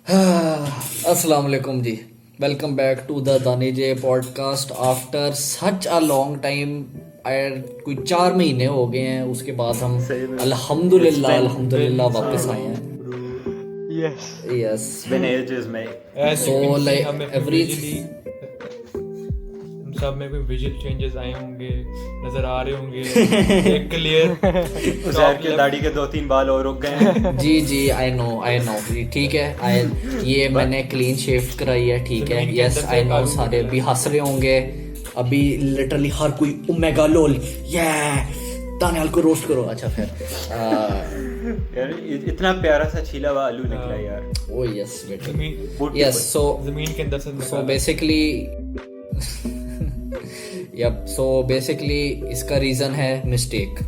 अस्सलाम वालेकुम जी। Welcome back to the Dani J podcast after such a long time. कोई 4 महीने हो गए हैं, उसके बाद हम सही में it's अल्हम्दुलिल्लाह been अल्हम्दुलिल्लाह been वापस so आए हैं। long, bro. yes yes. it's been ages mate. As so you can see, like हमें कोई एवरी विजुअली हम सब में कोई विजुअल चेंजेस आए होंगे, नजर आ रहे होंगे। एक क्लियर उजैर के दाढ़ी के 2-3 बाल और रुक गए हैं जी जी आई नो ठीक है। ये But- मैंने क्लीन शेव कराई है, ठीक है। जमीन के यस अंदर से आई एक नो आलू सारे निकला भी है। हंस रहे होंगे अभी। लिटरली हर कोई ओमेगा लोल ये दानियाल को रोस्ट करो। अच्छा फिर यार इतना प्यारा सा छीला हुआ आलू निकला यार। ओ यस बेटा। जमीन यस सो जमीन के अंदर से so निकाला। basically yep so basically इसका रीजन है mistake.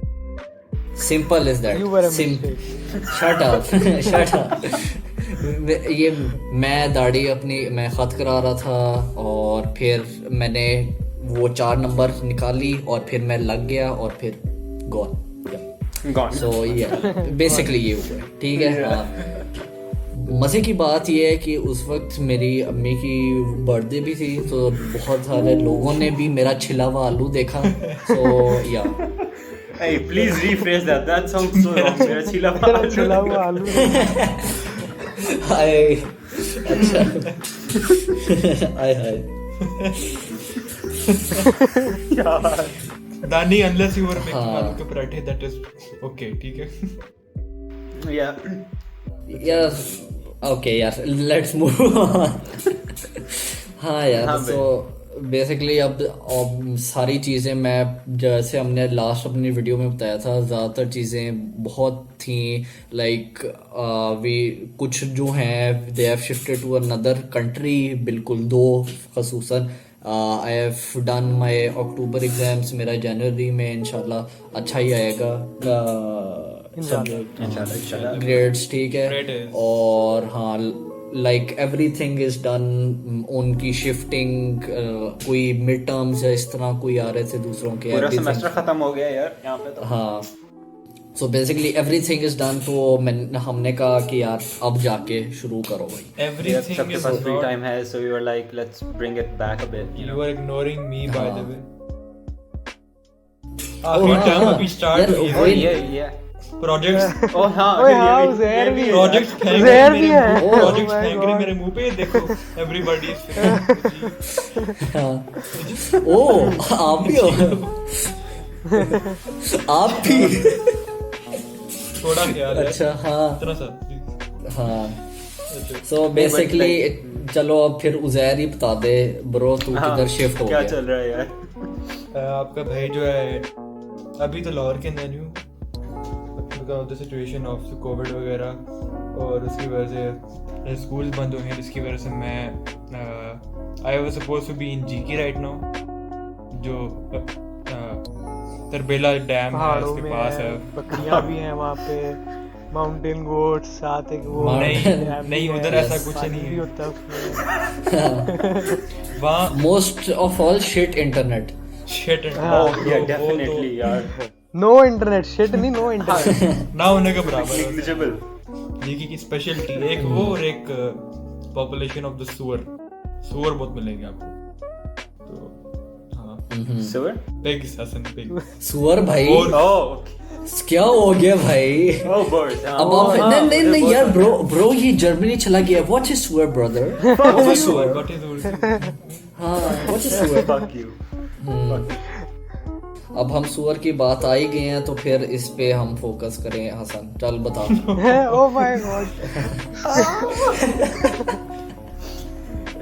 Simple is You were a that. Shut up shut up. ये मैं दाढ़ी अपनी मैं ख़त करा रहा था और फिर मैंने वो 4 नंबर निकाली और फिर मैं लग गया और फिर गॉन। Gone. सो ये बेसिकली ये हुआ है, ठीक है। हाँ। मज़े की बात यह है कि उस वक्त मेरी अम्मी की बर्थडे भी थी, तो बहुत सारे लोगों ने भी मेरा छिला हुआ आलू देखा। सो या Hey, please rephrase that. That sounds so wrong. मेरा छीला हुआ तेरा आलू छिला हुआ आलू हाय अच्छा हाय हाय यार दानी अनलेस यू वर मेकिंग हाँ। आलू के पराठे, दैट इज ओके, ठीक है। यार यार ओके यार लेट्स मूव ऑन। हाँ यार हाँ तो बेसिकली अब सारी चीज़ें मैं जैसे हमने लास्ट अपनी वीडियो में बताया था, ज़्यादातर चीज़ें बहुत थी लाइक वी कुछ जो हैं they have shifted to another country, बिल्कुल दो खसूसन। I have done my October exams, मेरा जनवरी में इंशाल्लाह अच्छा ही आएगा इंशाल्लाह ग्रेड्स, ठीक है। Great is- और हाँ लाइक एवरीथिंग इज डन। उनकी शिफ्टिंग कोई मिड टर्म्स या इस तरह कोई आ रहे थे दूसरों के पूरा everything- सेमेस्टर खत्म हो गया यार यहाँ पे तो। हाँ so basically everything is done. तो हमने कहा कि यार अब जाके शुरू करो भाई। यार, एवरीथिंग सबके इज पास फ्री टाइम है, so we were like let's bring it back a bit, you You know. are ignoring me, by the हाँ। way. हाँ, आखिरी टर्म हाँ, अभी स्टार्ट यार, हुई Oh वही- है। yeah. प्रोजेक्ट्स Oh हाँ ओए ये हाँ भी- उजैर ये भी है। प्रोजेक्ट्स फेंक उजैर रहे भी मेरे है। मुंह, Oh प्रोजेक्ट्स my फेंक रहे God. मेरे मुंह पे, देखो एवरीबॉडी हाँ। ओ आप भी हो आप भी थोड़ा ख्याल है। अच्छा हाँ इतना सा please. हाँ अच्छा। सो बेसिकली चलो अब फिर उजैर ही बता दे ब्रो, तू हाँ, किधर शिफ्ट हो क्या गया? चल रहा है यार। आपका भाई जो है अभी तो लाहौर के अंदर हूँ because of the situation of Covid वगैरह, और उसकी वजह से स्कूल बंद हुए हैं, जिसकी वजह से मैं I was suppose to be in GK right now, जो तरबेला डैम है पहाड़ों उसके में पास है। बकरियां भी हैं वहाँ पे, माउंटेन गोट्स, साथ एक वो Mountain- नहीं, उधर Yes. ऐसा कुछ पानी नहीं भी है होता है उसमें। वहाँ। Most of all shit internet. Shit हाँ, Oh yeah, definitely यार। नो इंटरनेट शिट नहीं, नो इंटरनेट। ना होने के बराबर है। Negligible. जीके की स्पेशलिटी एक वो और एक पॉपुलेशन ऑफ द सुअर बहुत मिलेंगे आपको। तो हाँ, Sewer? Pigs, Hasan pig. सुअर भाई और Oh, क्या हो गया भाई? oh birds. हाँ, अब oh, आप हाँ, नहीं नहीं उधर नहीं बहुत यार सारे- ब्रो ये जर्मनी चला गया। व्हाट इज सुअर ब्रदर? व्हाट इज सुअर? What is Urdu? हाँ व्हाट इज सुअर? Fuck you. Fuck you. अब हम सुअर की बात आ ही गए हैं तो फिर इस पे हम फोकस करें। हसन चल बता। Oh my god.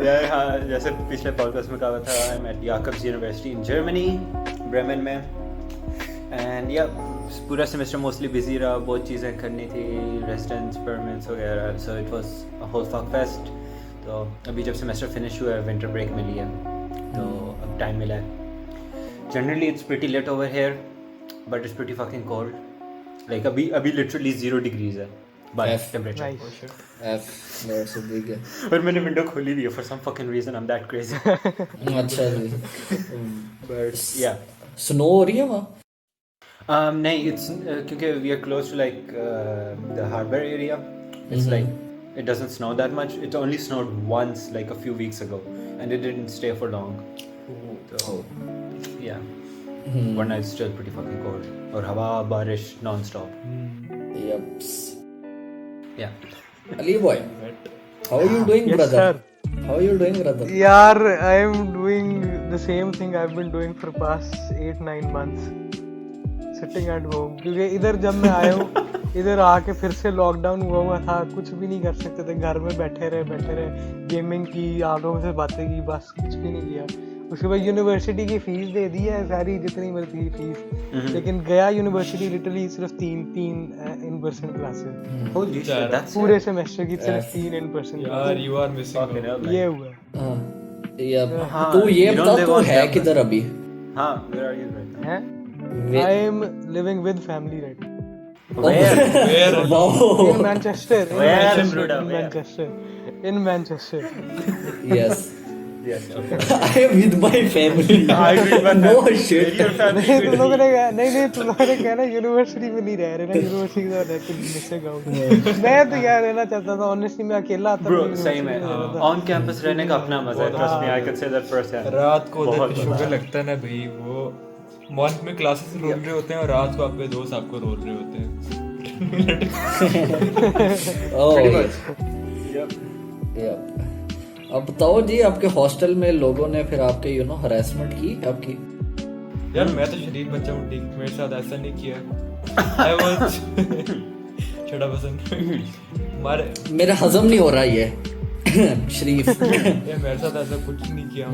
यार हाँ, जैसे पिछले पॉडकास्ट में कहा था, I am at Jacobs University in Germany, Bremen में। एंड या पूरा सेमेस्टर मोस्टली बिजी रहा, बहुत चीज़ें करनी थी, रेजिडेंस परमिट्स वगैरह, so it was a whole fuck fest. तो अभी जब सेमेस्टर फिनिश हुआ है, विंटर ब्रेक मिली है, तो अब टाइम मिला है। Generally it's pretty late over here, but it's pretty fucking cold. Like अभी लिटरली 0 डिग्रीज है by F. Temperature. Nice. F मेरे से दिख गया। और मैंने विंडो खोली भी है for some fucking reason, I am that crazy. अच्छा जी। बर्ड्स या स्नो हो रही है वहाँ? नहीं, it's क्योंकि we are close to like the harbor area. It's like it doesn't snow that much. It only snowed once, like a few weeks ago, and it didn't stay for long. So, yeah. Varna it's still pretty fucking cold. Or hawa, barish, non-stop. Yups. Yeah. Ali boy, how are you doing, Yes, brother? sir. How are you doing, brother? यार I am doing the same thing I've been doing for past 8-9 months, sitting at home. क्योंकि इधर जब मैं आया हूँ इधर आके फिर से लॉकडाउन हुआ था, कुछ भी नहीं कर सकते थे, घर में बैठे रहे, गेमिंग की, आलों से बातें की, बस कुछ भी नहीं किया। उसके बाद यूनिवर्सिटी की फीस दे दी है सारी जितनी मिलती है फीस, लेकिन गया यूनिवर्सिटी लिटरली सिर्फ तीन in person classes Holy shit, that's पूरे सेमेस्टर की, सिर्फ 3 इन पर्सन यार you are missing fucking hell, ये man. हुआ हाँ, या हाँ, तू ये you don't बता live तू on है campus. किधर अभी? हाँ, where are you right now? है। Where- I am living with family right now. Where? Wow. In Manchester. Where, In Bruda, Manchester. In Manchester. Yes. Yes, okay. I am with my family. I'm with my No family. shit. Your family. नहीं तुम लोगों ने कहा नहीं तुम लोगों ने कहना यूनिवर्सिटी में नहीं रह रहे ना, यूनिवर्सिटी का रहते मिसे गाँव। मैं तो यार रहना चाहता था, ऑनेस्टली मैं अकेला आता Bro, सही में ऑन कैंपस रहने का अपना मजा है. Trust me, I could say that firsthand. रात को उधर बहुत शुगर लगता है ना भाई, वो मॉर्निंग में क्लासेस रोल रहे होते हैं और रात को आपके दोस्त आपको रोल रहे होते हैं। Oh, Pretty yes. much. Yep. Yep. अब बताओ जी, आपके हॉस्टल में लोगों ने फिर आपके हरासमेंट की आपकी? यार मैं तो शरीफ बच्चा हूँ, ठीक, मेरे साथ ऐसा नहीं किया। I was छोटा पसंद मारे मेरा हजम नहीं हो रहा ये शरीफ। यार मेरे साथ ऐसा कुछ नहीं किया।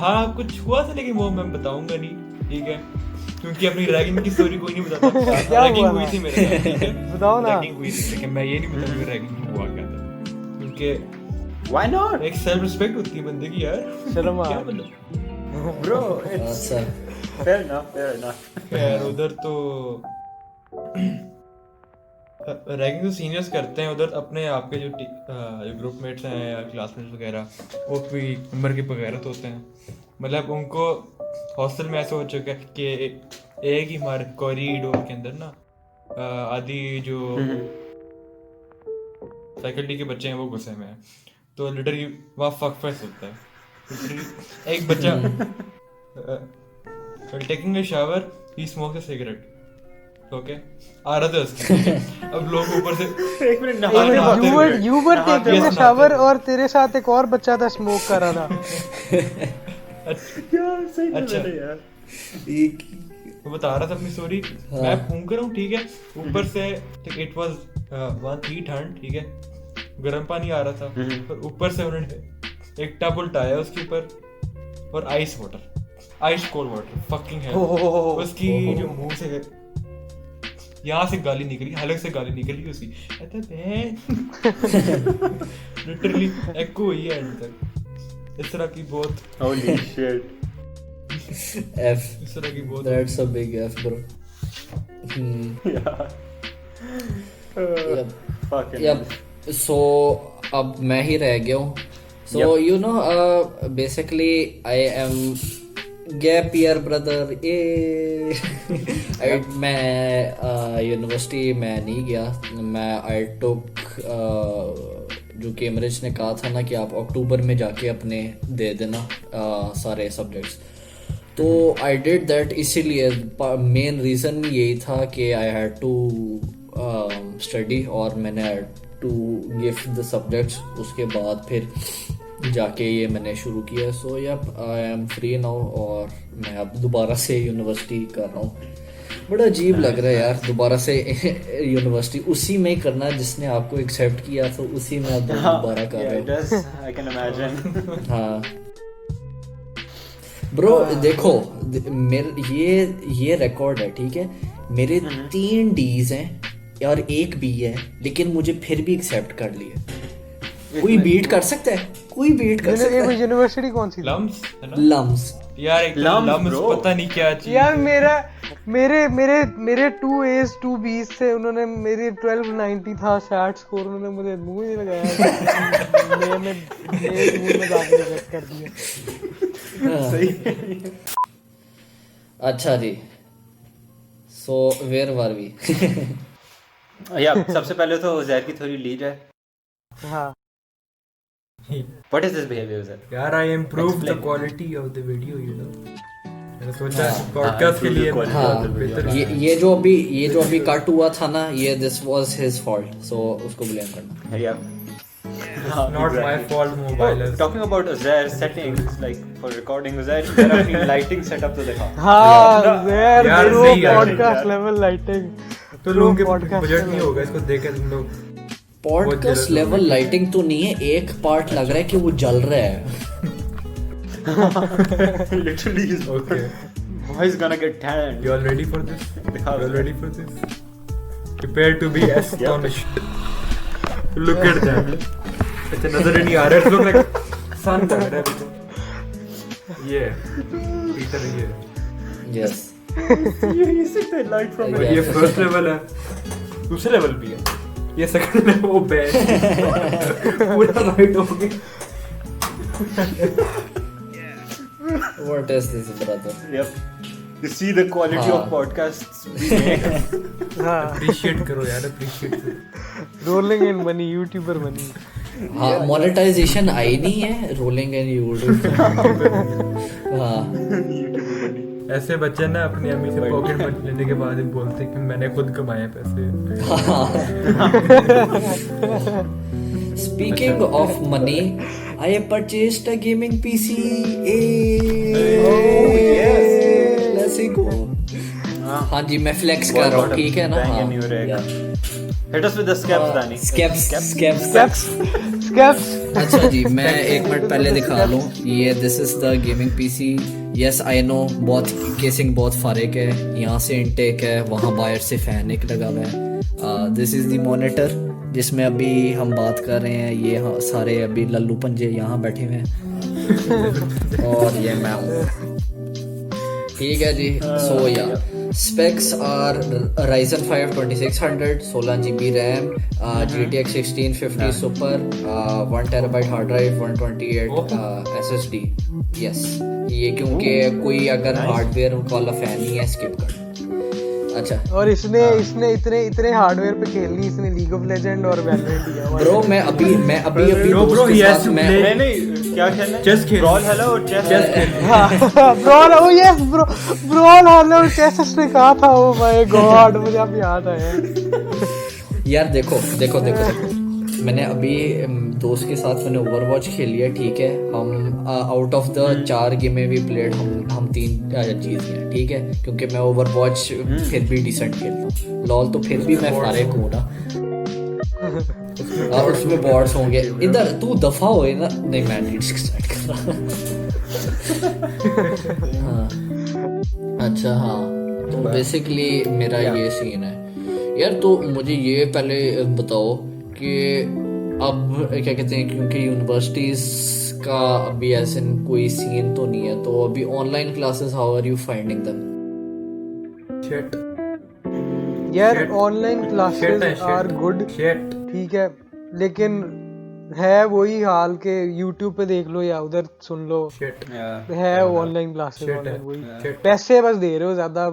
हाँ कुछ हुआ था लेकिन वो मैं बताऊंगा नहीं, ठीक है, क्योंकि अपनी रैगिंग की स्टोरी कोई नहीं बताता। क्या रैगिंग हुआ हुई था? थी मेरे साथ, ठीक है, बताओ ना। रैगिंग हुई थी लेकिन मैं ये नहीं बताऊंगा रैगिंग हुआ क्या था, क्योंकि Why not? एक सेल्फ रिस्पेक्ट होती है बंदे की यार। शर्म आ क्या रही। मतलब Bro, it's अच्छा, fair enough, fair enough. खैर उधर तो रैगिंग तो सीनियर्स करते हैं उधर, अपने आपके जो ग्रुपमेट्स हैं या क्लासमेट्स वगैरह वो कोई नंबर के वगैरह तो होते हैं, मतलब उनको हॉस्टल में ऐसा हो चुका है कि एक ही हमारे कॉरिडोर के अंदर ना आदि जो फैकल्टी के बच्चे हैं वो घुसे हुए हैं, तो लिटरली वहाँ फक फेस्ट होता है। Literally, एक बच्चा taking a shower he smoke a cigarette, okay, आ रहा था उसके, अब लोग ऊपर से एक मिनट नहाते हुए यू वर नहाते टेकिंग हुए। अ शावर और तेरे साथ एक और बच्चा था स्मोक कर रहा था। यार सही में अच्छा। मैंने यार वो बता रहा था अपनी स्टोरी, मैं फूंक रहा हूँ, ठीक है, ऊपर से इट वाज वहाँ थी ठंड, ठीक है, गर्म पानी आ रहा था, पर ऊपर से उन्होंने एक टब उल्टाया उसके ऊपर और ice water, ice cold water, fucking है उसकी जो मुंह से यहाँ से गाली निकली, हलक से गाली निकली उसकी, लिटरली एको हुई है एंड तक। इस तरह की बहुत holy shit. F. इस तरह की बहुत That's a big F, bro. Yeah. Yep. Fucking Yep. So अब मैं ही रह गया हूँ. So you know, basically I am gap year brother. मैं यूनिवर्सिटी में नहीं गया, मैं आई टुक जो कैम्ब्रिज ने कहा था ना कि आप अक्टूबर में जाके अपने दे देना सारे सब्जेक्ट्स, तो आई डिड दैट। इसीलिए मेन रीज़न यही था कि आई हैड टू स्टडी और मैंने had to give the subjects, उसके बाद फिर जाके ये मैंने शुरू किया। So yup, I am free now और मैं अब दोबारा से यूनिवर्सिटी कर रहा हूँ। बड़ा अजीब लग रहा है यार दोबारा से यूनिवर्सिटी उसी में करना जिसने आपको एक्सेप्ट किया, तो उसी में आप दोबारा कर Yeah, रहे it हो। does. I can imagine. हाँ ब्रो, देखो मेरे ये रिकॉर्ड है, ठीक है, मेरे 3 D's हैं और 1 B है, लेकिन मुझे फिर भी एक्सेप्ट कर लिया। कोई बीट कर सकता है? कोई बीट कर सकता है? यूनिवर्सिटी कौन सी थी? लम्स है ना लम्स। यार, एक Lumps, लम्स bro. पता नहीं क्या चीज। यार मेरे 2 A's 2 B's से उन्होंने मेरी 1290 था सैट स्कोर, उन्होंने मुझे मुंह नहीं लगाया, मैंने मुंह में जाके रिजेक्ट कर दिया। सही। अच्छा जी, सो वेयर वर वी? या सबसे पहले तो उज़ैर की थोड़ी लीड है. हाँ What is this behavior, Uzair? यार I improved the Explain. quality of the video, you know. मैंने सोचा पॉडकास्ट के improve the लिए quality हाँ of the video. ये जो अभी कट हुआ था ना, ये दिस वाज हिज फॉल्ट, सो उसको ब्लेम करना. Yeah. not my fault mobile is. Talking about Uzair settings, like for recording Uzair, there are any lighting setup to दिखा. हाँ यार, यार सही यार, पॉडकास्ट लेवल लाइटिंग तो लोगों के बजट नहीं होगा इसको देख के तुम लोग. पॉडकास्ट लेवल लाइटिंग तो नहीं है, एक पार्ट लग रहा है कि वो जल रहा है. Literally, he's Okay. Why is gonna get tanned? You all ready for this? दिखा You all Uzair. ready for this? Prepare to be astonished. Look at that. अच्छा नजर ही नहीं आ रहा है. Look like sun लग रहा है अभी तो. Yeah. Peter ये. Yes You see the light from Yeah. ये फर्स्ट लेवल है. दूसरे लेवल भी है. ये सेकंड लेवल वो बैड. पूरा राइट हो गया. What is this brother. Yep. You see the quality हाँ. of podcasts we make. हाँ Appreciate करो यार. Appreciate करो. Rolling in money YouTuber money. हाँ मोनेटाइजेशन आई नहीं है, रोलिंग एंड यूट्यूब. हाँ ऐसे बच्चे ना अपनी अम्मी से पॉकेट मनी लेने के बाद ही बोलते हैं कि मैंने खुद कमाए पैसे. Speaking of money, I purchased a gaming PC. Let's go. हाँ जी मैं फ्लेक्स कर रहा हूँ, ठीक है ना. Bang हाँ and you rag. yeah. Hit us with the skeps, Dani. Scapes. Scapes अच्छा जी मैं एक मिनट पहले दिखा लूँ. ये this is the gaming PC. Yes I know बहुत केसिंग बहुत फारिक है. यहाँ से इनटेक है, वहाँ बाहर से फैन एक लगा हुआ है. दिस इज द मॉनिटर जिसमें अभी हम बात कर रहे हैं. ये सारे अभी लल्लू पंजे यहाँ बैठे हुए हैं और ये मैं हूँ, ठीक है जी. सो या specs are Ryzen 5 2600, 16GB RAM, GTX 1650 Super, 1TB hard drive, 128 SSD. Yes, ये क्योंकि कोई अगर हार्डवेयर वाला फैन नहीं है स्किप कर. अच्छा और इसने इतने हार्डवेयर पे खेल ली इसने लीग ऑफ लेजेंड और वैलोरेंट किया. ब्रो मैं अभी Bro, दोस्त he के has साथ to मैं play. नहीं क्या खेलना है? Chess खेल. Brawl Hello और chess. Brawl oh yes Brawlhalla chess ने कहा था. ओ माय गॉड मुझे अब याद आया. यार देखो मैंने अभी दोस्त के साथ मैंने ओवरवॉच खेली है, ठीक है. हम आउट ऑफ द 4 गेमें भी प्लेड हम 3 जीत गए, ठीक है. क्योंकि मैं ओवरवॉच फिर भी डिसेंट खेलता हूँ. लॉल तो फिर भी मैं फारिग हूँ ना. और उसमें बॉट्स होंगे. इधर तू दफा हो ना. नहीं मैं नहीं डिसाइड कर रहा. हाँ अच्छा हाँ तो बेसिकली मेरा ये सीन है यार. तो मुझे ये पहले बताओ कि अब क्या कहते हैं, क्योंकि यूनिवर्सिटीज का अभी ऐसे कोई सीन तो नहीं है, तो अभी online classes how are you finding them? Shit. यार Shit. ऑनलाइन Shit क्लासेस है, shit. Are good, Shit. ठीक है, लेकिन है वही हाल के YouTube पे देख लो या उधर सुन लो. Shit. Yeah. है ऑनलाइन क्लासेस Shit ऑनलाइन है. वही Shit. पैसे बस दे रहे हो ज्यादा.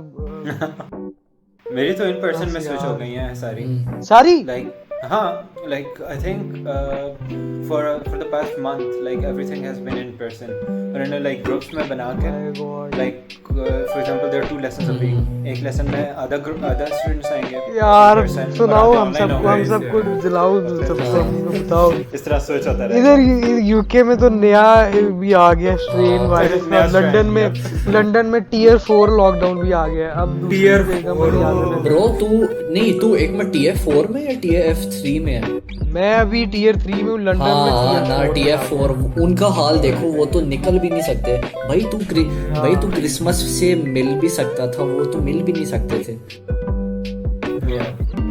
मेरी तो इन पर्सन में स्विच हो गई हैं सारी. सारी Like हाँ, like I think for the past month, like everything has been in person. और इन्हें like groups में बना के My God. like for example there are 2 lessons a week. एक lesson में आधा students आएंगे. यार in person, सुनाओ और हम आधे online सबको होंगे. दिलाओ सबको बताओ. इस तरह स्विच होता रहेगा. इधर यूके में तो नया भी आ गया स्ट्रेन वायरस का. नया strain, लंदन में टियर 4 लॉकडाउन भी आ गया. अब दूसरी Tier जगह 4 मुझे याद नहीं. ब्रो तू एक में TF4 में या TF3 में है? मैं अभी टियर 3 में हूँ लंदन में. हाँ tier ना 4 TF4 उनका हाल देखो, वो तो निकल भी नहीं सकते भाई. तू क्रिसमस से मिल भी सकता था, वो तो मिल भी नहीं सकते थे.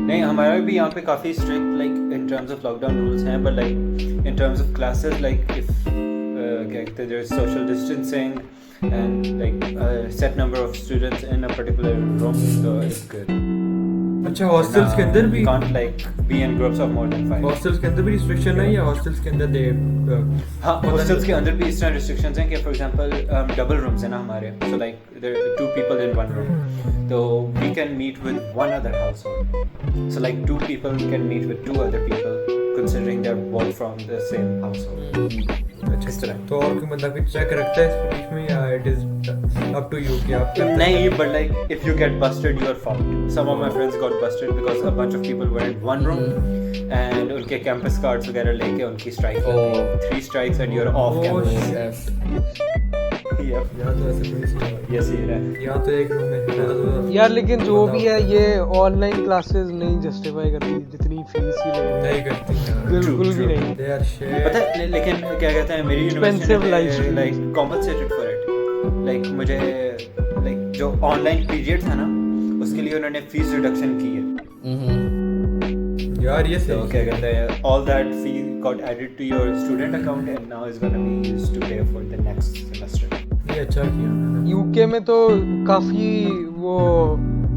नहीं हमारा भी यहाँ पे काफी strict like in terms of lockdown rules हैं, but like in terms of classes like if क्या कहते हैं there is social distancing and like set number of students in a particular room, so it's good. अच्छा hostels के अंदर भी can't like be in groups of more than 5. Hostels के अंदर भी रिस्ट्रिक्शन है या हॉस्टल्स के अंदर दे हाँ hostels के अंदर भी इस तरह restrictions हैं कि for example double rooms हैं ना हमारे, so like there are 2 people in 1 room, so we can meet with one other household, so like 2 people can meet with 2 other people considering they're both from the same household. अच्छा इस तरह तो और कोई बंदा भी चेक रखता है इस पुलिस में या it is up to you कि आप करते हैं? नहीं, but like if you get busted, you are fucked. Some of my friends got busted because a bunch of people were in one room and उनके campus cards वगैरह लेके उनकी strike Oh. 3 strikes and you're off Oh, campus. Yes. Yep. या तो ऐसे कोई सी बात Yes, ये रहा. या तो एक रूम में या तो यार लेकिन जो भी है ये ऑनलाइन क्लासेस नहीं जस्टिफाई करती जितनी फीस ही ले रहे नहीं करती यार हैं। बिल्कुल भी true. नहीं। दे आर पता शेयर है लेकिन क्या कहते हैं मेरी Expensive life. यूनिवर्सिटी ने like compensated for it. Like मुझे like जो online period था ना उसके लिए उन्होंने फीस रिडक्शन की है. यार ये So सही क्या कहते हैं all that fee got added to your student account and now is gonna be used to pay for the next semester. ये अच्छा किया उन्होंने। यूके में तो काफी वो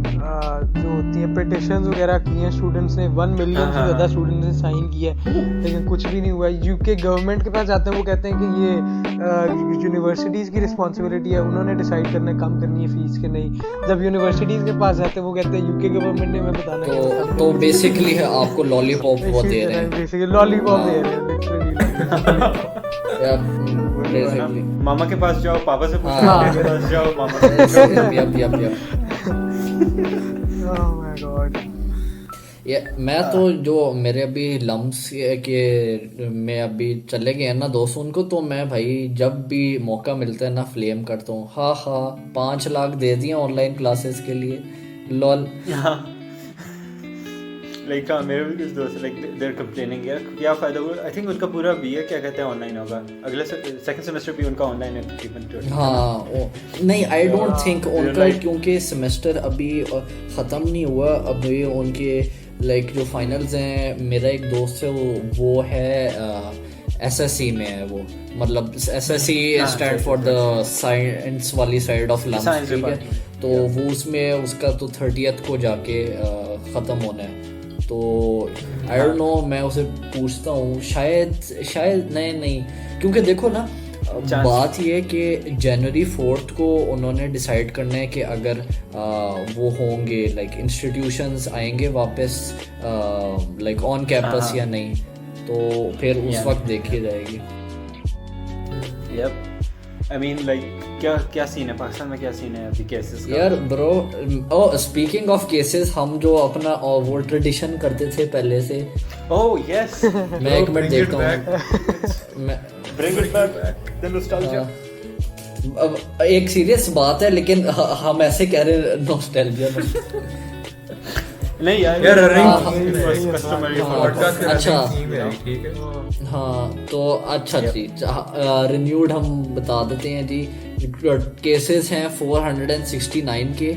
जो होती है पिटिशंस वगैरह की हैं स्टूडेंट्स ने 1 मिलियन से हाँ, ज़्यादा हाँ। स्टूडेंट्स ने साइन किया है लेकिन कुछ भी नहीं हुआ। यूके गवर्नमेंट के पास जाते हैं वो कहते हैं कि ये यूनिवर्सिटीज़ की रिस्पॉन्सिबिलिटी है, उन्होंने डिसाइड करना है कम करनी है फीस के नहीं। जब यूनिवर्सिटीज़ के पास जाते हैं वो कहते हैं यूके गवर्नमेंट ने हमें बताना है कि कम तो बेसिकली है आपको लॉलीपॉप वो दे रहे हैं बेसिकली लॉलीपॉप दे रहे हैं literally। या बेसिकली मामा के पास जाओ, पापा से पूछो, हाँ। पापा के पास जाओ, मामा से पूछो। Yup Oh my God। ये मैं तो जो मेरे अभी लम्स के मैं अभी चले गए हैं ना दोस्त उनको, तो मैं भाई जब भी मौका मिलता है ना फ्लेम करता हूँ। हाँ 5 लाख दे दिए ऑनलाइन क्लासेस के लिए, लॉल। हाँ लाइक हाँ मेरे भी कुछ दोस्त लाइक देयर कंप्लेनिंग यार क्या फायदा हुआ। आई थिंक उनका पूरा बीए क्या कहते हैं ऑनलाइन होगा, अगले सेकंड सेमेस्टर भी उनका ऑनलाइन है तकरीबन। हाँ नहीं आई डोंट थिंक उनका right. क्योंकि सेमेस्टर अभी ख़त्म नहीं हुआ, अभी उनके लाइक जो फाइनल्स हैं। मेरा एक दोस्त है वो है एसएससी में है वो, मतलब SSC stand for the science वाली साइड ऑफ लम्स, Science ठीक है। department, तो वो उसमें उसका तो 30th को जाके ख़त्म होना है। तो आई डोंट नो, मैं उसे पूछता हूँ शायद नहीं क्योंकि देखो ना बात ये है कि जनवरी 4th को उन्होंने डिसाइड करना है कि अगर वो होंगे लाइक इंस्टीट्यूशंस आएंगे वापस लाइक ऑन कैंपस या नहीं, तो फिर उस वक्त देखी जाएगी। यप आई मीन लाइक क्या सीन है पाकिस्तान में, क्या सीन है अभी केसेस का? यार ब्रो स्पीकिंग ऑफ केसेस, हम जो अपना वो ट्रेडिशन करते थे पहले से, ओह यस मैं एक मिनट देखता हूँ मैं bring it back the nostalgia. अब एक सीरियस बात है लेकिन हम ऐसे कह रहे नॉस्टैल्जिया नहीं यार यार कस्टमर पॉडकास्ट का अच्छा। थीम है ठीक है। हाँ तो अच्छा जी रिन्यूड हम बता देते हैं जी। केसेस हैं 469 के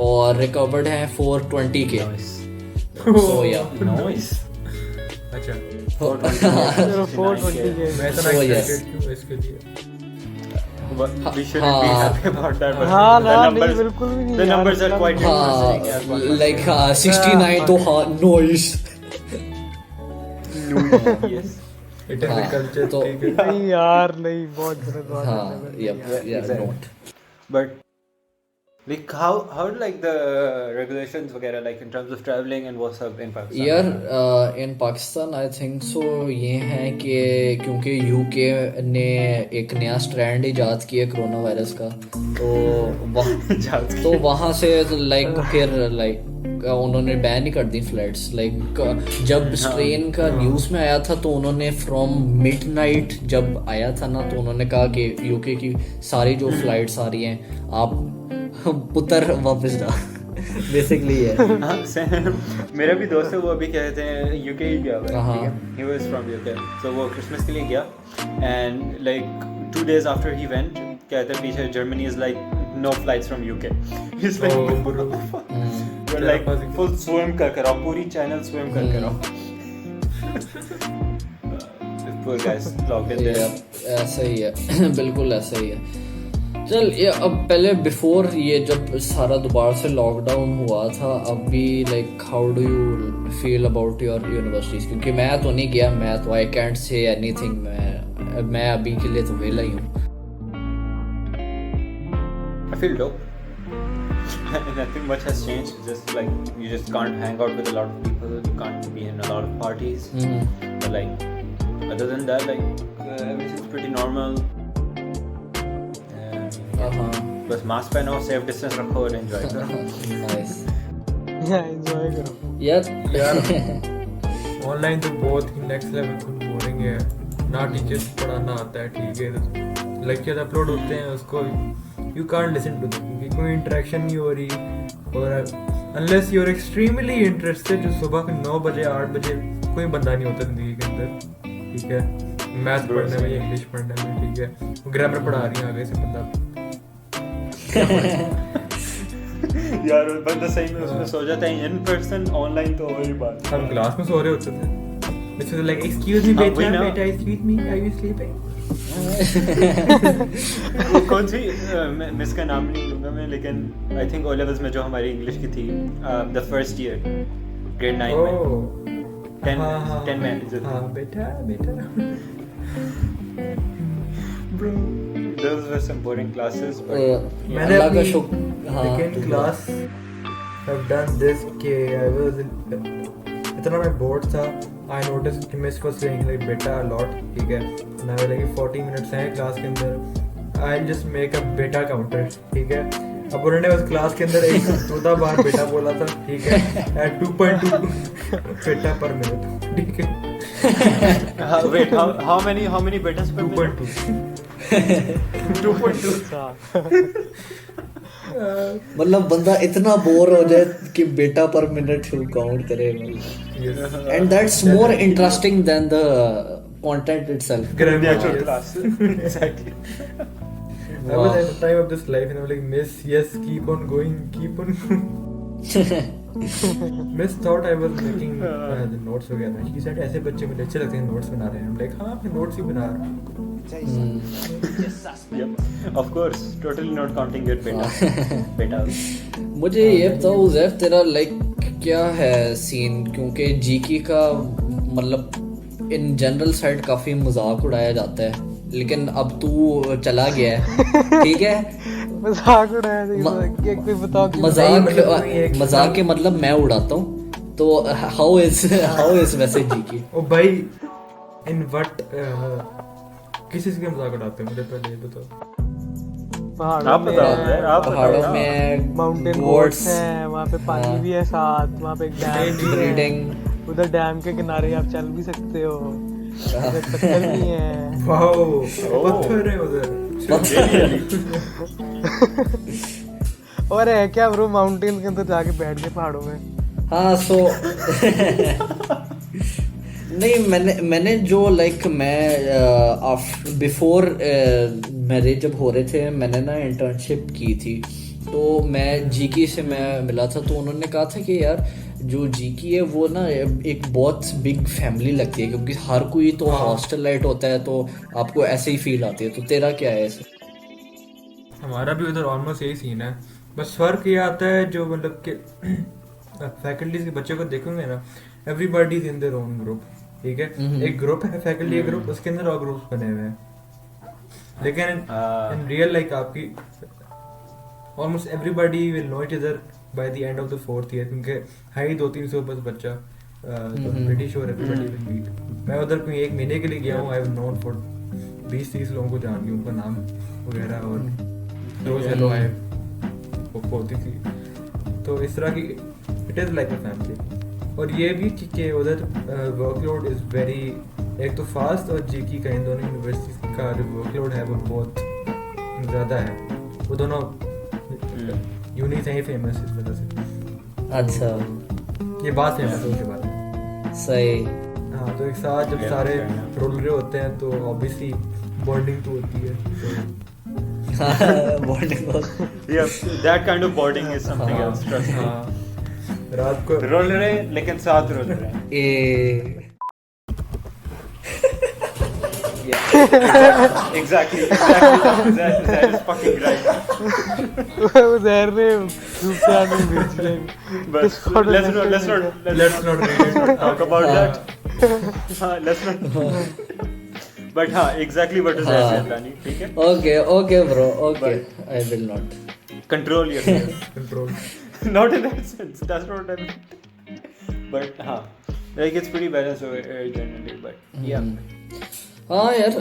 और रिकवर्ड हैं 420 के। सो या नाइस अच्छा 420 के मैं इतना Oh, yes. एक्साइटेड हूँ इसके लिए। we shouldn't be happy about that but हाँ the ना नहीं numbers बिल्कुल भी नहीं the यार, numbers are quite हाँ interesting यार। लाइक 69 तो हाँ नॉइस। yes इट इज हाँ, कल्चर तो- ठीक है। नहीं यार नहीं बहुत गलत बात हाँ है। यप या exactly. Note but like how like the regulations वगैरह like in terms of traveling and what's up in Pakistan? यार इन पाकिस्तान आई थिंक सो ये है कि क्योंकि यूके ने एक नया स्ट्रैंड इजाद किया कोरोना वायरस का, तो वहाँ से लाइक फिर लाइक उन्होंने बैन ही कर दी फ्लाइट्स। लाइक जब स्ट्रेन का न्यूज़ में आया था तो उन्होंने फ्रॉम मिडनाइट जब आया था ना तो उन्होंने कहा कि यूके की सारी जो फ्लाइट्स आ रही हैं आप पुत्र वापस जा बेसिकली है। हाँ same. मेरा भी दोस्त है वो अभी कहते हैं यूके ही गया हुआ है, हाँ। ठीक है, he was from UK, so वो क्रिसमस के लिए गया and like 2 days after he went कहते हैं पीछे Germany is like no flights from UK. He's like Oh, bro. you're like full swim कर रहा हूँ, पूरी चैनल swim कर रहा हूँ। Poor guys locked in there. ऐसा ही है बिल्कुल ऐसा ही है। चल ये अब पहले बिफोर ये जब सारा दोबारा से लॉकडाउन हुआ था अभी like how do you feel about your universities क्योंकि मैं तो नहीं गया मैं तो आई कैंट से एनीथिंग मैं अभी के लिए तो वेला ही हूँ I feel dope. Nothing much has changed. Just like you just can't hang out with a lot of people. You can't be in a lot of parties. But like other than that, like everything's pretty normal. बस mask पहनो, safe distance रखो और enjoy करो. Nice enjoy करो यार online तो बहुत ही next level कुछ बोरिंग है ना. टीचर्स पढ़ाना आता है ठीक है, लेक्चर अपलोड होते हैं उसको you can't listen to them क्योंकि कोई इंटरेक्शन नहीं हो रही. और unless you are extremely interested जो सुबह के 9 बजे 8 बजे कोई बंदा नहीं होता जिंदगी के अंदर ठीक है, मैथ पढ़ने में इंग्लिश पढ़ने में ठीक है, ग्रामर पढ़ा रही है आगे से बंदा. यार बंदा सही में उसमें सो जाता है. इन पर्सन ऑनलाइन तो वही बात. हम क्लास में सो रहे होते थे. This was like, excuse me, beta, excuse me, are you sleeping? वो कौन सी मिस का नाम नहीं लूँगा मैं, लेकिन आई थिंक ओ लेवल्स में जो हमारी इंग्लिश की थी द फर्स्ट ईयर ग्रेड 9 में 10 में हाँ बेटा bro those were some boring classes but मैंने अल्लाह का अपनी शुक्र second class have done this कि I was इतना मैं bored था. I noticed कि miss was saying like beta a lot ठीक है ना. मैं लगी 40 minutes हैं क्लास के अंदर. I'll just make a beta counter ठीक है. अब उन्होंने उस क्लास के अंदर एक 14 बार बेटा बोला था ठीक है at 2.2 बेटा per minute ठीक है. wait how many betas per minute? 2.2 मतलब बंदा इतना बोर हो जाए कि बेटा पर मिनट काउंट करे and that's more interesting than the content itself. the actual class. Exactly. I was at the time of this life and I was like, Miss, yes, keep on going. Miss thought I was making the notes वगैरह. She said ऐसे बच्चे मुझे अच्छे लगते हैं notes बना रहे हैं. I'm like हाँ मैं notes ही बना रहा हूँ. Yep. Of course, totally not counting your beta. मुझे ये बताओ ज़ैफ तेरा लाइक क्या है सीन क्योंकि जीकी का मतलब इन जनरल साइड काफ़ी मजाक उड़ाया जाता है लेकिन अब तू चला गया है ठीक है. मजाक उड़ाया जाता है कोई बताओ कि मजाक के मतलब मैं उड़ाता हूँ तो हाउ इज वैसे जीकी. ओ भाई इन व्हाट किस चीज़ के मजाक उड़ाते हैं मुझे पहले ये बताओ. पहाड़ों में माउंटेन गोट्स हैं, वहाँ पे पानी भी है साथ, वहाँ पे एक डैम भी है, उधर डैम के किनारे आप चल भी सकते हो, उधर पत्थर भी है. वाओ पत्थर है उधर. और है क्या ब्रो माउंटेन के अंदर जाके बैठ के पहाड़ों में. हाँ सो नहीं मैंने जो लाइक मैं बिफोर मैरिज जब हो रहे थे मैंने ना इंटर्नशिप की थी तो मैं जीकी से मैं मिला था तो उन्होंने कहा था कि यार जो जीकी है वो ना एक बहुत बिग फैमिली लगती है क्योंकि हर कोई तो हॉस्टल लाइट होता है तो आपको ऐसे ही फील आती है. तो तेरा क्या है ऐसे? हमारा भी उधर ऑलमोस्ट यही सीन है. बस फर्क ये आता है जो मतलब कि फैकल्टीज के बच्चों को देखोगे ना everybody is in their own group ठीक है. एक ग्रुप है फैकल्टी ग्रुप उसके अंदर और ग्रुप्स बने हुए हैं लेकिन इन रियल लाइक आपकी almost everybody will know each other by the end of the 4th year क्योंकि है ही 200-300 बस बच्चा तो pretty sure everybody will meet. मैं उधर कोई 1 महीने के लिए गया हूँ. आई हैव नोन फॉर 20-30 लोगों को जान लिया उनका नाम वगैरह और रोज हेलो आई होती थी. तो इस तरह की it is like a family. और ये भी कि उधर वर्कलोड इज़ वेरी एक तो फास्ट और जीकी का इन दोनों यूनिवर्सिटीज़ का जो वर्कलोड है वो बहुत ज़्यादा है. वो दोनों यूनि से ही फेमस इस वजह से. अच्छा ये बात फेमस है उसके बारे में. सही. हाँ तो एक साथ जब सारे रोल रहे होते हैं तो ऑब्वियसली बॉन्डिंग तो होती है. Bonding Yeah, that kind of bonding is something else. Trust me. रात को रोल रहे लेकिन साथ रोल रहे. Yeah, exactly. That is fucking right. वो जहर ने धूप से आने भेज दिया But Discord let's message Let's not read it. talk about that. Let's not. But हाँ, exactly what is said, Dani. ठीक है? Okay, bro. Okay, I will not. Control yourself. Control. Not in that sense. That's not what I meant. But हाँ, like it's pretty balanced generally. But yeah. हाँ यार,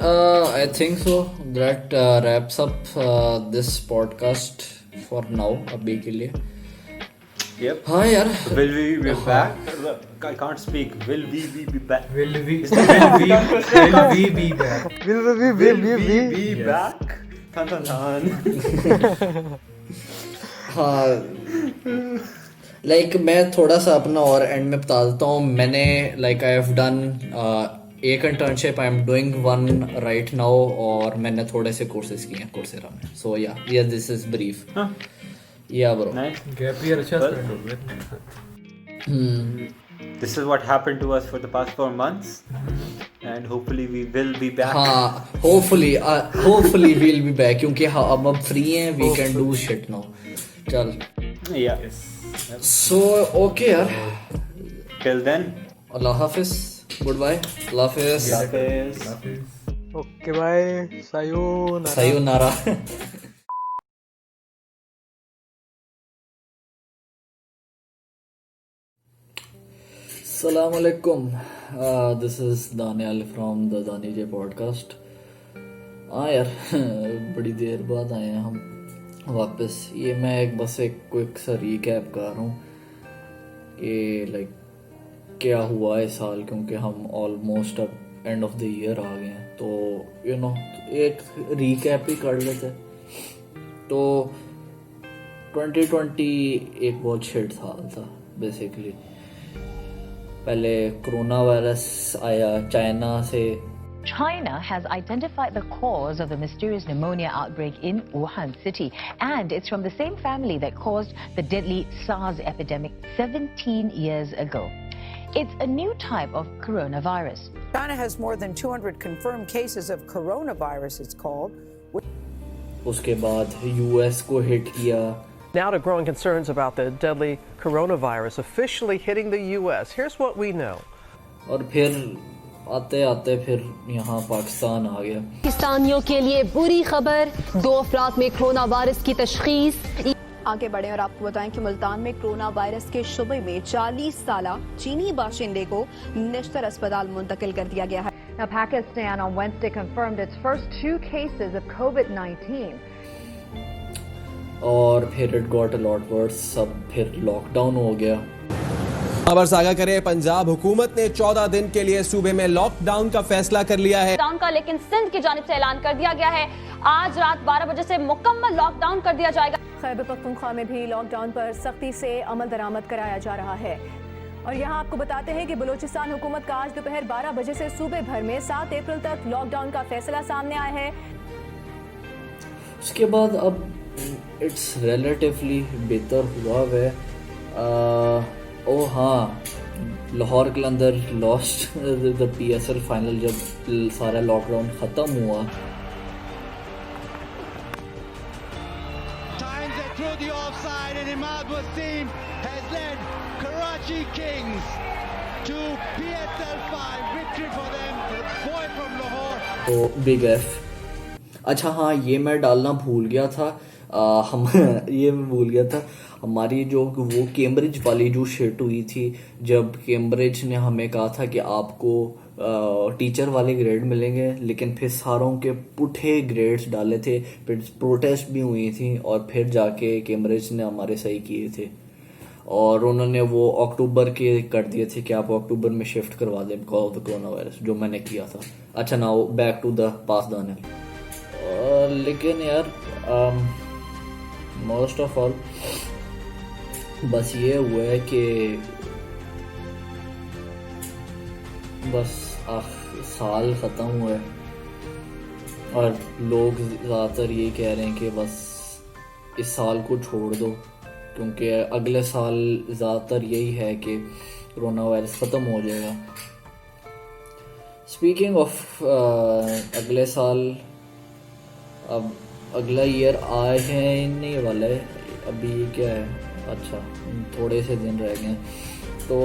I think so. That wraps up this podcast for now. अभी के लिए. Yep. हाँ यार. Will we be back? I can't speak. Will we be back? Will we be back? will be Yes. back? Tan. हाँ, like मैं थोड़ा सा अपना और एंड में बता देता हूँ. मैंने लाइक आई हैव डन एक internship, I am doing one right now, और मैंने थोड़े से कोर्सेज किए हैं कोर्सेरा में. सो या दिस इज ब्रीफ. Huh? या ब्रो. Nice. Gap year अच्छा spend हो गया. This is what happened to us for the past 4 months, and hopefully we will be back. हाँ, होपफुली वील बी बैक, क्योंकि हाँ अब फ्री हैं, we can do shit now. चल. Yeah. So okay यार. Till then, अल्लाह हाफिज. Good bye. अल्लाह हाफिज. Hafiz. Okay bye. Sayonara. Sayonara. Assalamu alaikum. This is Daniel from the Dani J podcast. हाँ यार, बड़ी देर बाद आए हैं हम वापस. ये मैं बस एक क्विक सा रीकैप कर रहा हूँ कि लाइक क्या हुआ इस साल, क्योंकि हम ऑलमोस्ट अब एंड ऑफ द ईयर आ गए हैं. तो यू नो एक रीकैप ही कर लेते. तो 2020 एक बहुत शिट साल था बेसिकली. पहले कोरोना वायरस आया चाइना से. China has identified the cause of the mysterious pneumonia outbreak in Wuhan city, and it's from the same family that caused the deadly SARS epidemic 17 years ago. It's a new type of coronavirus. China has more than 200 confirmed cases of coronavirus, it's called. उसके बाद US को hit किया. Now to growing concerns about the deadly coronavirus officially hitting the U.S. Here's what we know. और फिर आते आते फिर यहाँ पाकिस्तान आ गया. पाकिस्तानियों के लिए बुरी खबर, 2 अफराद में कोरोना वायरस की तशखीस. आगे बढ़े और आपको बताएं कि मुल्तान में कोरोना वायरस के शुबे में 40 साला चीनी बाशिंदे को निश्तर अस्पताल मुंतकिल कर दिया गया है. Now, Pakistan on Wednesday confirmed its first 2 cases of COVID-19. और फिर it got a lot worse. सब फिर लॉकडाउन हो गया. खबर साझा करें. पंजाब हुकूमत ने 14 दिन के लिए सूबे में लॉकडाउन का फैसला कर लिया है. लॉकडाउन का लेकिन सिंध की जानिब से ऐलान कर दिया गया है. आज रात 12 बजे से मुकम्मल लॉकडाउन कर दिया जाएगा. खैबर पख्तूनख्वा में भी लॉकडाउन पर सख्ती से अमल दरामद कराया जा रहा है. और यहाँ आपको बताते हैं कि बलूचिस्तान हुकूमत का आज दोपहर 12 बजे से सूबे भर में 7 अप्रैल तक लॉकडाउन का फैसला सामने आया है. उसके बाद अब इट्स रिलेटिवली बेहतर हुआ है. ओ हाँ, लाहौर के अंदर लॉस्ट द PSL फाइनल जब सारा लॉकडाउन ख़त्म हुआ. तो बिग एफ. अच्छा हाँ, ये मैं डालना भूल गया था. हम ये मैं भूल गया था. हमारी जो वो कैम्ब्रिज वाली जो शिट हुई थी, जब कैम्ब्रिज ने हमें कहा था कि आपको टीचर वाले ग्रेड मिलेंगे, लेकिन फिर सारों के पुठे ग्रेड्स डाले थे. फिर प्रोटेस्ट भी हुई थी और फिर जाके कैम्ब्रिज ने हमारे सही किए थे. और उन्होंने वो अक्टूबर के कर दिए थे कि आप अक्टूबर में शिफ्ट करवा दें because of the corona virus, जो मैंने किया था. अच्छा now back to the pass Daniel. लेकिन यार मोस्ट ऑफ ऑल बस ये हुआ है कि बस साल ख़त्म हुआ है और लोग ज़्यादातर ये कह रहे हैं कि बस इस साल को छोड़ दो, क्योंकि अगले साल ज़्यादातर यही है कि कोरोना वायरस ख़त्म हो जाएगा. स्पीकिंग ऑफ अगले साल, अब अगला ईयर आए हैं नहीं वाला है, अभी क्या है, अच्छा थोड़े से दिन रह गए हैं। तो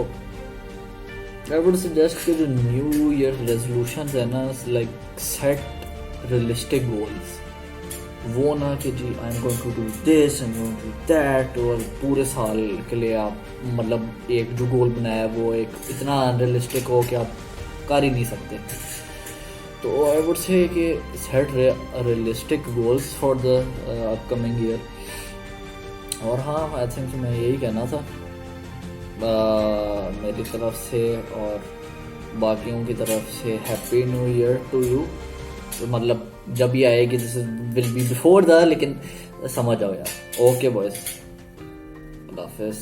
आई वुड सजेस्ट कि जो न्यू ईयर रेजोल्यूशन है ना, लाइक सेट रियलिस्टिक गोल्स, वो ना कि जी I am going to do this, I am going to do that, और पूरे साल के लिए आप मतलब एक जो गोल बनाया वो एक इतना अनरियलिस्टिक हो कि आप कर ही नहीं सकते। तो आई वुड से कि set realistic goals for the upcoming year. और हाँ, आई थिंक मैं यही कहना था मेरी तरफ से और बाकियों की तरफ से, happy new year to you. मतलब जब ये आएगी this will be before the, लेकिन समझ आओ यार। ओके बॉयज, अल्लाह हाफिज़।